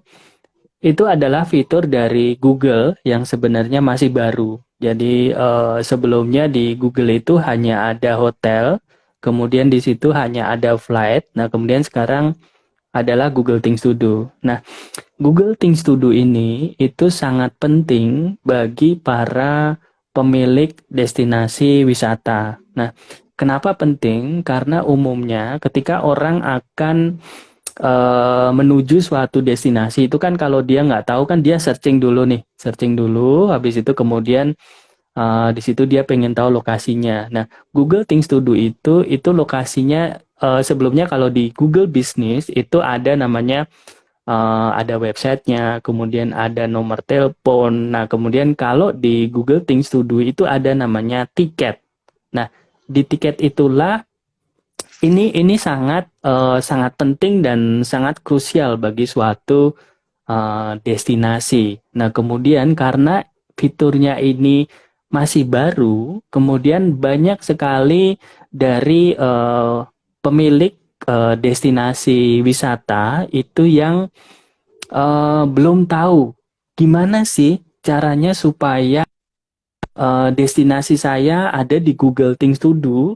itu adalah fitur dari Google yang sebenarnya masih baru. Jadi sebelumnya di Google itu hanya ada hotel, kemudian di situ hanya ada flight. Nah, kemudian sekarang adalah Google Things to Do. Nah, Google Things to Do ini itu sangat penting bagi para pemilik destinasi wisata. Nah, kenapa penting? Karena umumnya ketika orang akan menuju suatu destinasi itu kan kalau dia nggak tahu kan dia searching dulu, habis itu kemudian di situ dia pengen tahu lokasinya. Nah, Google Things to Do itu lokasinya sebelumnya kalau di Google Business itu ada namanya ada websitenya, kemudian ada nomor telepon. Nah, kemudian kalau di Google Things to Do itu ada namanya tiket. Nah, di tiket itulah ini sangat sangat penting dan sangat krusial bagi suatu destinasi. Nah, kemudian karena fiturnya ini masih baru, kemudian banyak sekali dari pemilik destinasi wisata itu yang belum tahu gimana sih caranya supaya destinasi saya ada di Google Things to Do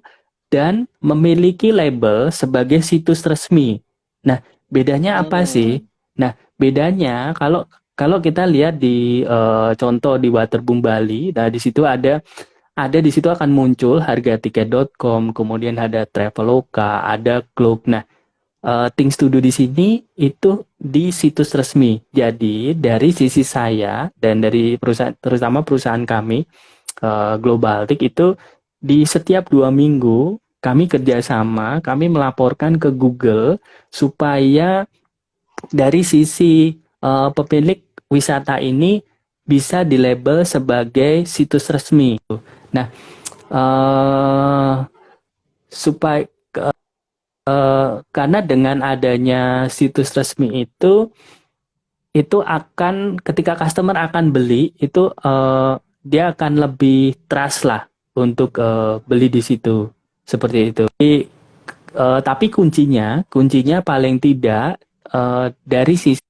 dan memiliki label sebagai situs resmi. Nah, bedanya apa sih? Hmm. Nah, bedanya kalau kalau kita lihat di contoh di Waterboom Bali, nah di situ ada di situ akan muncul hargatiket.com, kemudian ada Traveloka, ada Klook. Nah, Things to Do di sini itu di situs resmi. Jadi dari sisi saya dan dari perusahaan, terutama perusahaan kami Globaltic itu di setiap 2 minggu kami kerjasama, kami melaporkan ke Google supaya dari sisi pemilik wisata ini bisa dilabel sebagai situs resmi. Nah, eh, supaya karena dengan adanya situs resmi itu akan ketika customer akan beli itu dia akan lebih trust lah untuk beli di situ seperti itu. Tapi kuncinya paling tidak dari sisi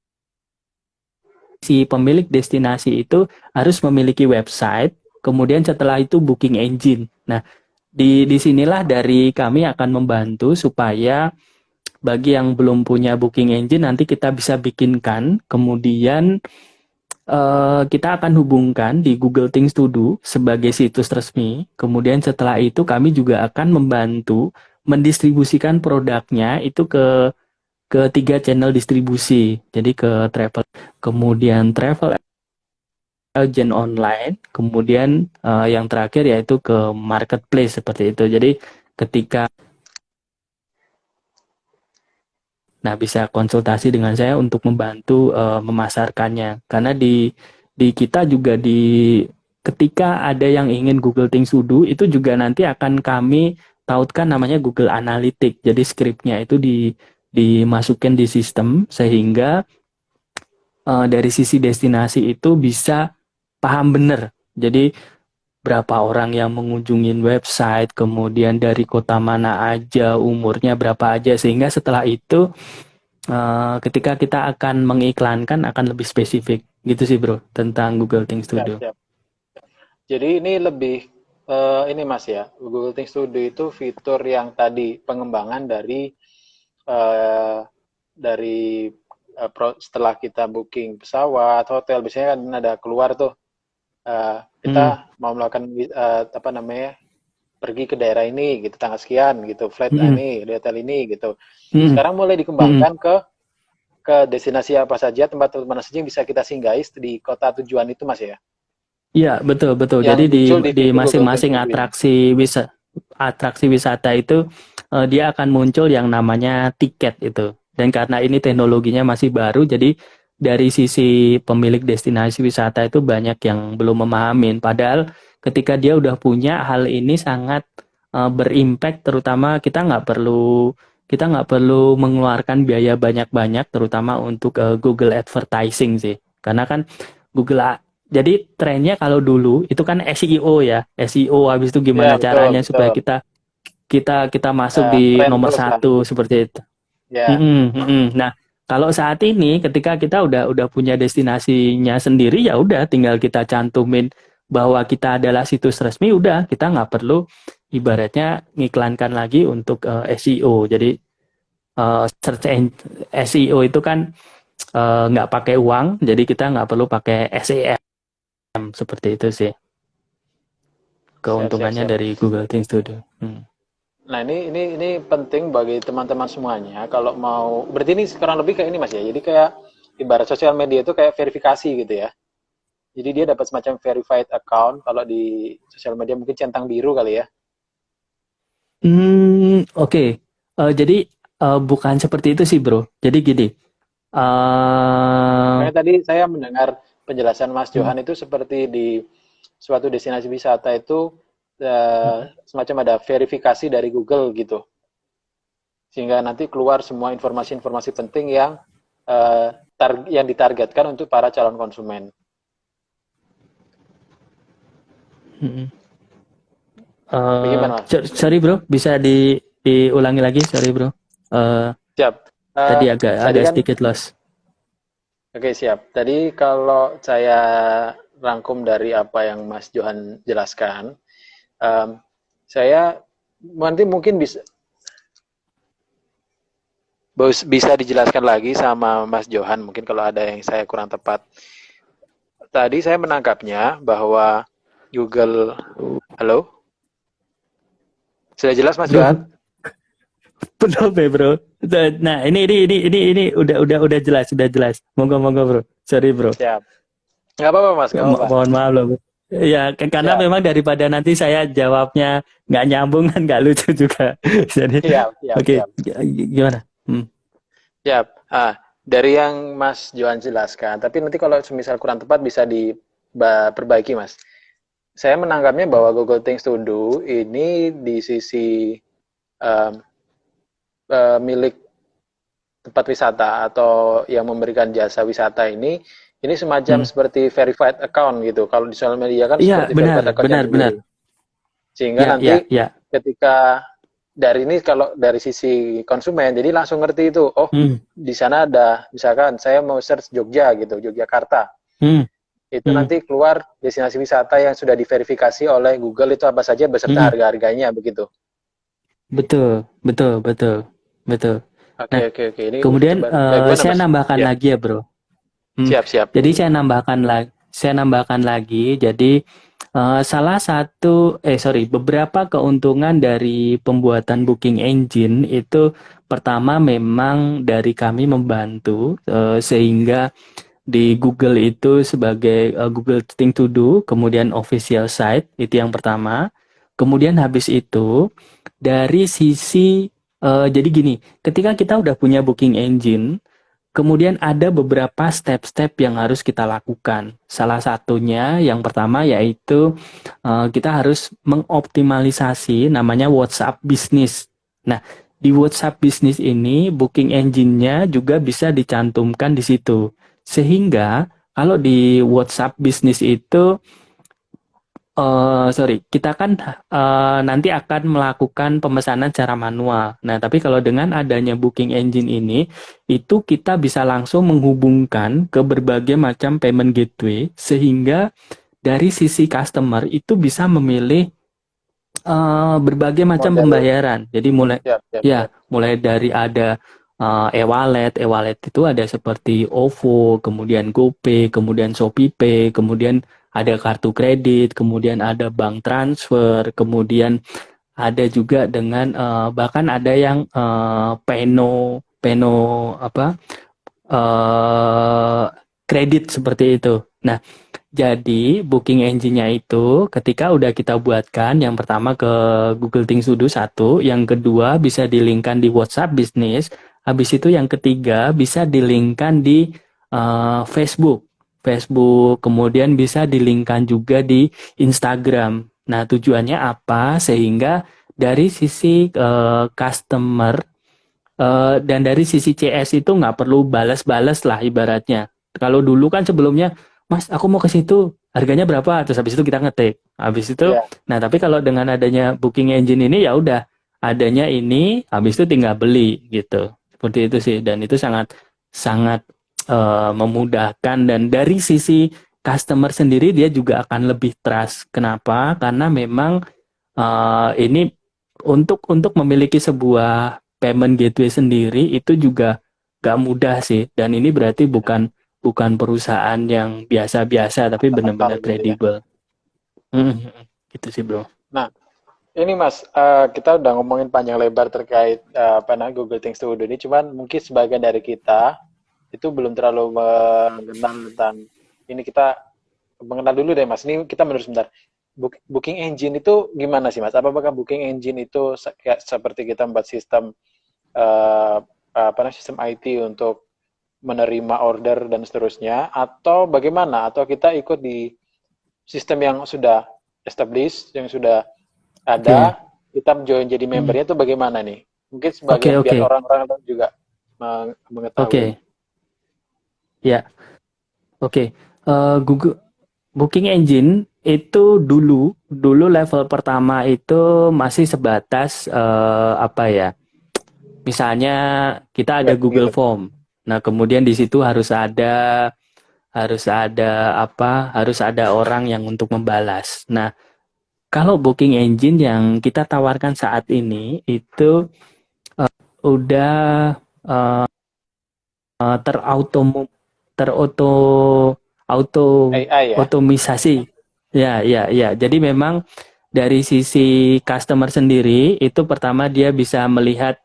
pemilik destinasi itu harus memiliki website, kemudian setelah itu booking engine. Nah, di sinilah dari kami akan membantu supaya bagi yang belum punya booking engine nanti kita bisa bikinkan, kemudian kita akan hubungkan di Google Things to Do sebagai situs resmi. Kemudian setelah itu kami juga akan membantu mendistribusikan produknya itu ke 3 channel distribusi. Jadi ke travel, kemudian travel agent online, kemudian yang terakhir yaitu ke marketplace seperti itu. Jadi ketika nah, bisa konsultasi dengan saya untuk membantu memasarkannya. Karena di kita juga ketika ada yang ingin Google Things to Do, itu juga nanti akan kami tautkan namanya Google Analytics. Jadi skripnya itu dimasukkan di sistem sehingga dari sisi destinasi itu bisa paham benar. Jadi berapa orang yang mengunjungi website, kemudian dari kota mana aja, umurnya berapa aja, sehingga setelah itu ketika kita akan mengiklankan akan lebih spesifik gitu sih bro tentang Google Things to Siap, Do. siap. Jadi ini lebih ini Mas ya, Google Things to Do itu fitur yang tadi pengembangan eh, dari setelah kita booking pesawat, hotel, biasanya kan ada keluar tuh Hmm, kita mau melakukan apa namanya pergi ke daerah ini gitu tanggal sekian gitu, flight hmm, ini, di hotel ini gitu. hmm, Sekarang mulai hmm. dikembangkan ke destinasi apa saja, tempat mana saja yang bisa kita singgahi di kota tujuan itu Mas ya. Iya betul betul. Yang Jadi muncul di di fitur Google Things masing-masing to Do ini. atraksi wisata itu dia akan muncul yang namanya tiket itu. Dan karena ini teknologinya masih baru, jadi dari sisi pemilik destinasi wisata itu banyak yang belum memahamin. Padahal ketika dia udah punya hal ini sangat berimpact, terutama kita nggak perlu mengeluarkan biaya banyak-banyak, terutama untuk Google Advertising sih. Karena kan Google jadi trennya kalau dulu itu kan SEO ya, SEO habis itu Ya gimana betul caranya betul. supaya kita kita kita masuk di Tren nomor terus lah. satu seperti itu. Ya. Nah, Kalau saat ini ketika kita udah punya destinasinya sendiri, ya udah tinggal kita cantumin bahwa kita adalah situs resmi, udah kita nggak perlu ibaratnya ngiklankan lagi untuk SEO. Jadi SEO itu kan nggak pakai uang, jadi kita nggak perlu pakai SEM seperti itu sih. Keuntungannya dari Google Things to Do. Nah, ini penting bagi teman-teman semuanya kalau mau, berarti ini sekarang lebih kayak ini Mas ya. Jadi kayak ibarat sosial media itu kayak verifikasi gitu ya. Jadi dia dapat semacam verified account, kalau di sosial media mungkin centang biru kali ya. Oke. Jadi bukan seperti itu sih, Bro. Jadi gini. Makanya tadi saya mendengar penjelasan Mas Johan itu seperti di suatu destinasi wisata itu semacam ada verifikasi dari Google gitu. Sehingga nanti keluar semua informasi-informasi penting yang ditargetkan untuk para calon konsumen. Sorry bro, bisa diulangi lagi, sorry bro. Siap. Tadi agak sedikit loss. Oke, siap. Tadi kalau saya rangkum dari apa yang Mas Johan jelaskan, saya nanti mungkin bisa dijelaskan lagi sama Mas Johan, mungkin kalau ada yang saya kurang tepat. Tadi saya menangkapnya bahwa Google, halo? Sudah jelas Mas Johan? Belum ya bro. Nah ini udah jelas. Monggo bro. Sorry bro. Siap. Nggak apa-apa Mas. Mohon maaf loh. Ya karena memang daripada nanti saya jawabnya nggak nyambung kan nggak lucu juga. Jadi oke. Gimana? Siap. Dari yang Mas Johan jelaskan, tapi nanti kalau misal kurang tepat bisa diperbaiki Mas. Saya menanggapnya bahwa Google Things to Do ini di sisi milik tempat wisata atau yang memberikan jasa wisata ini semacam seperti verified account gitu. Kalau di sosial media kan seperti verified account. Benar. Sehingga nanti ketika dari ini, kalau dari sisi konsumen, jadi langsung ngerti itu, di sana ada, misalkan saya mau search Jogja gitu, Yogyakarta. Itu nanti keluar destinasi wisata yang sudah diverifikasi oleh Google itu apa saja beserta harga-harganya begitu. Betul. Oke. Ini kemudian saya nambahkan lagi ya, Bro. Siap. Jadi saya nambahkan lagi. Jadi beberapa keuntungan dari pembuatan booking engine itu, pertama memang dari kami membantu sehingga di Google itu sebagai Google Things to Do, kemudian official site, itu yang pertama. Kemudian habis itu dari sisi jadi gini, ketika kita udah punya booking engine, kemudian ada beberapa step-step yang harus kita lakukan. Salah satunya yang pertama yaitu kita harus mengoptimalisasi namanya WhatsApp Business. Nah, di WhatsApp Business ini booking engine-nya juga bisa dicantumkan di situ. Sehingga kalau di WhatsApp Business itu kita kan nanti akan melakukan pemesanan secara manual. Nah, tapi kalau dengan adanya booking engine ini, itu kita bisa langsung menghubungkan ke berbagai macam payment gateway, sehingga dari sisi customer itu bisa memilih berbagai macam pembayaran. Jadi mulai dari ada e-wallet itu ada seperti OVO, kemudian GoPay, kemudian ShopeePay, kemudian ada kartu kredit, kemudian ada bank transfer, kemudian ada juga dengan bahkan ada yang Peno kredit seperti itu. Nah, jadi booking engine-nya itu ketika udah kita buatkan, yang pertama ke Google Things to Do satu, yang kedua bisa di-linkkan di WhatsApp Business, habis itu yang ketiga bisa di-linkkan di Facebook, kemudian bisa di-linkkan juga di Instagram. Nah, tujuannya apa? Sehingga dari sisi customer dan dari sisi CS itu nggak perlu balas-balas lah ibaratnya. Kalau dulu kan sebelumnya, Mas, aku mau ke situ, harganya berapa? Terus habis itu kita ngetik. Habis itu, nah tapi kalau dengan adanya booking engine ini ya udah adanya ini, habis itu tinggal beli gitu. Seperti itu sih, dan itu sangat sangat memudahkan, dan dari sisi customer sendiri dia juga akan lebih trust. Kenapa? Karena memang ini untuk memiliki sebuah payment gateway sendiri itu juga gak mudah sih, dan ini berarti bukan bukan perusahaan yang biasa-biasa tapi Asal benar-benar gitu ya. kredibel. Hmm, gitu sih bro. Nah, ini Mas, kita udah ngomongin panjang lebar terkait apa namanya Google Things to Do ini, cuman mungkin sebagian dari kita itu belum terlalu mengenal tentang ini. Kita mengenal dulu deh Mas. Ini kita menurut sebentar. Booking engine itu gimana sih Mas? Apakah booking engine itu kayak seperti kita membuat sistem apa namanya sistem IT untuk menerima order dan seterusnya, atau bagaimana? Atau kita ikut di sistem yang sudah established, yang sudah Oke. ada, kita join jadi Hmm. membernya itu bagaimana nih? Mungkin Oke, sebagian biar oke. orang-orang juga mengetahui. Oke. Ya, oke. Google Booking Engine itu dulu dulu level pertama itu masih sebatas apa ya? Misalnya kita ada Web Google gitu. Form. Nah, kemudian di situ harus ada apa? Harus ada orang yang untuk membalas. Nah, kalau booking engine yang kita tawarkan saat ini itu udah terauto terauto auto AI ya. otomisasi. Ya, ya, ya. Jadi memang dari sisi customer sendiri itu pertama dia bisa melihat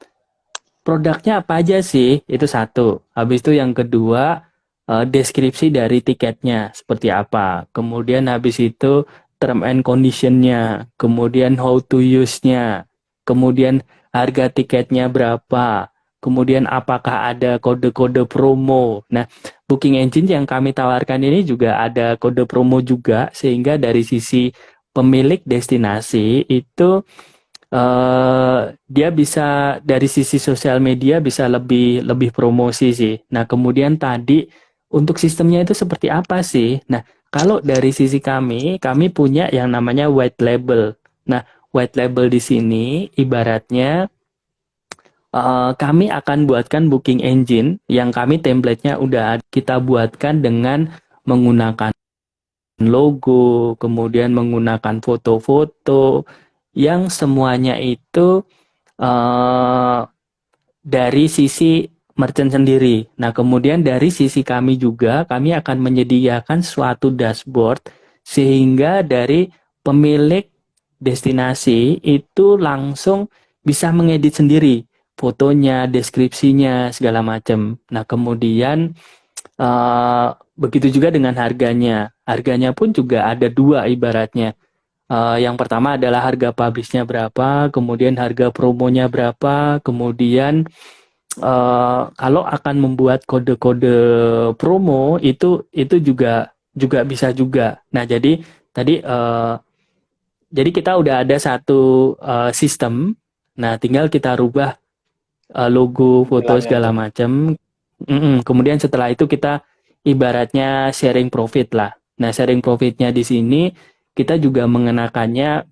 produknya apa aja sih, itu satu. Habis itu yang kedua, deskripsi dari tiketnya seperti apa. Kemudian habis itu term and condition-nya, kemudian how to use-nya, kemudian harga tiketnya berapa, kemudian apakah ada kode-kode promo. Nah, booking engine yang kami tawarkan ini juga ada kode promo juga, sehingga dari sisi pemilik destinasi itu dia bisa dari sisi sosial media bisa lebih lebih promosi sih. Nah, kemudian tadi untuk sistemnya itu seperti apa sih? Nah, kalau dari sisi kami punya yang namanya white label. Nah, white label di sini ibaratnya kami akan buatkan booking engine yang kami template-nya udah kita buatkan dengan menggunakan logo, kemudian menggunakan foto-foto yang semuanya itu eh, dari sisi merchant sendiri. Nah, kemudian dari sisi kami juga, kami akan menyediakan suatu dashboard sehingga dari pemilik destinasi itu langsung bisa mengedit sendiri fotonya, deskripsinya, segala macam. Nah, kemudian begitu juga dengan harganya. Harganya pun juga ada dua ibaratnya. Yang pertama adalah harga publishnya berapa, kemudian harga promonya berapa, kemudian kalau akan membuat kode-kode promo itu juga juga bisa juga. Nah, tadi jadi kita udah ada satu sistem. Nah, tinggal kita rubah logo, foto Tampilannya segala tuh. macam. Kemudian setelah itu kita ibaratnya sharing profit lah. Nah, sharing profitnya di sini kita juga mengenakannya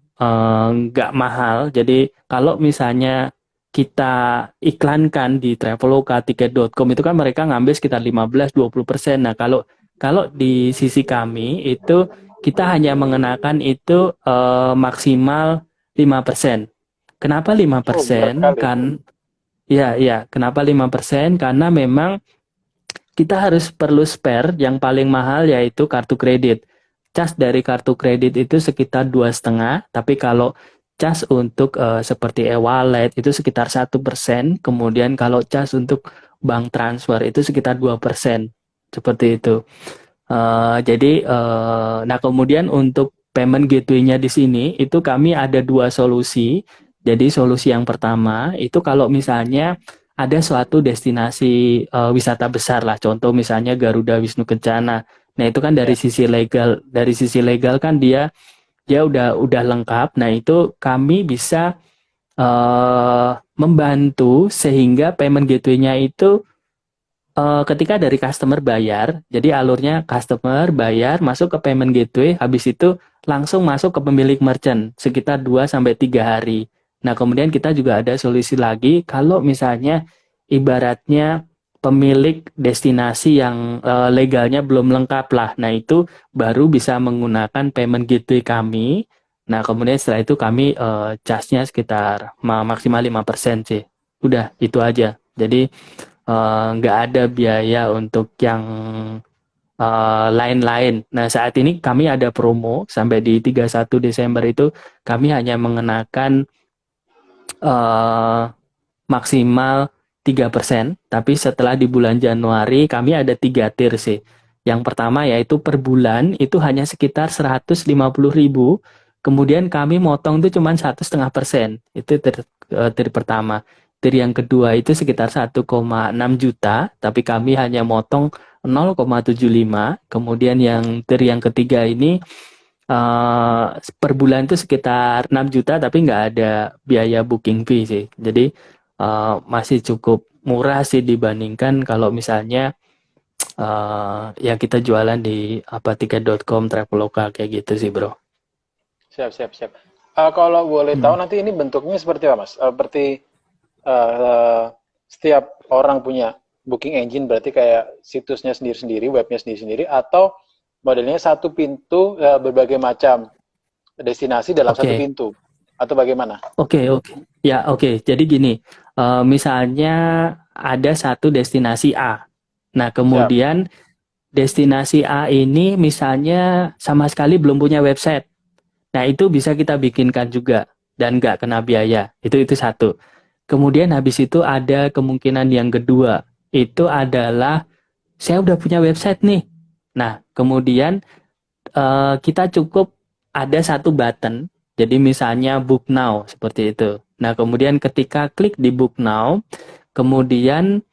nggak mahal. Jadi kalau misalnya kita iklankan di Traveloka, tiket.com itu kan mereka ngambil sekitar 15-20%. Nah, kalau kalau di sisi kami itu kita hanya mengenakan itu maksimal 5%. Kenapa Oh, murah 5%? sekali. Kan ya, ya. Kenapa 5%? Karena memang kita harus perlu spare yang paling mahal yaitu kartu kredit. Cas dari kartu kredit itu sekitar 2,5, tapi kalau cas untuk seperti e-wallet itu sekitar 1%, kemudian kalau cas untuk bank transfer itu sekitar 2%. Seperti itu. Nah kemudian untuk payment gateway-nya di sini itu kami ada dua solusi. Jadi solusi yang pertama itu kalau misalnya ada suatu destinasi wisata besar lah, contoh misalnya Garuda Wisnu Kencana. Nah itu kan Ya. dari sisi legal kan dia dia udah lengkap. Nah itu kami bisa membantu sehingga payment gateway-nya itu ketika dari customer bayar, jadi alurnya customer bayar masuk ke payment gateway, habis itu langsung masuk ke pemilik merchant sekitar 2 sampai 3 hari. Nah, kemudian kita juga ada solusi lagi kalau misalnya ibaratnya pemilik destinasi yang legalnya belum lengkap lah. Nah, itu baru bisa menggunakan payment gateway kami. Nah, kemudian setelah itu kami charge-nya sekitar maksimal 5% sih. Udah, itu aja. Jadi nggak ada biaya untuk yang lain-lain. Nah, saat ini kami ada promo sampai di 31 Desember itu kami hanya mengenakan eh, maksimal 3%, tapi setelah di bulan Januari kami ada 3 tier sih. Yang pertama yaitu per bulan itu hanya sekitar 150.000, kemudian kami motong itu cuma 1,5%. Itu tier pertama. Tier yang kedua itu sekitar 1,6 juta, tapi kami hanya motong 0,75. Kemudian yang tier yang ketiga ini per bulan itu sekitar 6 juta, tapi nggak ada biaya booking fee sih. Jadi masih cukup murah sih dibandingkan kalau misalnya ya kita jualan di tiket.com, Traveloka kayak gitu sih, bro. Siap, siap, siap. Kalau boleh tahu Hmm. nanti ini bentuknya seperti apa, Mas? Seperti setiap orang punya booking engine, berarti kayak situsnya sendiri-sendiri, webnya sendiri-sendiri, atau modelnya satu pintu, berbagai macam destinasi dalam satu Oke, pintu, atau bagaimana? oke. Ya, oke. Jadi gini, misalnya ada satu destinasi A. Nah, Siap. kemudian destinasi A ini misalnya sama sekali belum punya website. Nah, itu bisa kita bikinkan juga dan nggak kena biaya. Itu satu. Kemudian habis itu ada kemungkinan yang kedua. Itu adalah saya udah punya website nih. Nah, kemudian kita cukup ada satu button. Jadi misalnya book now seperti itu. Nah, kemudian ketika klik di book now, kemudian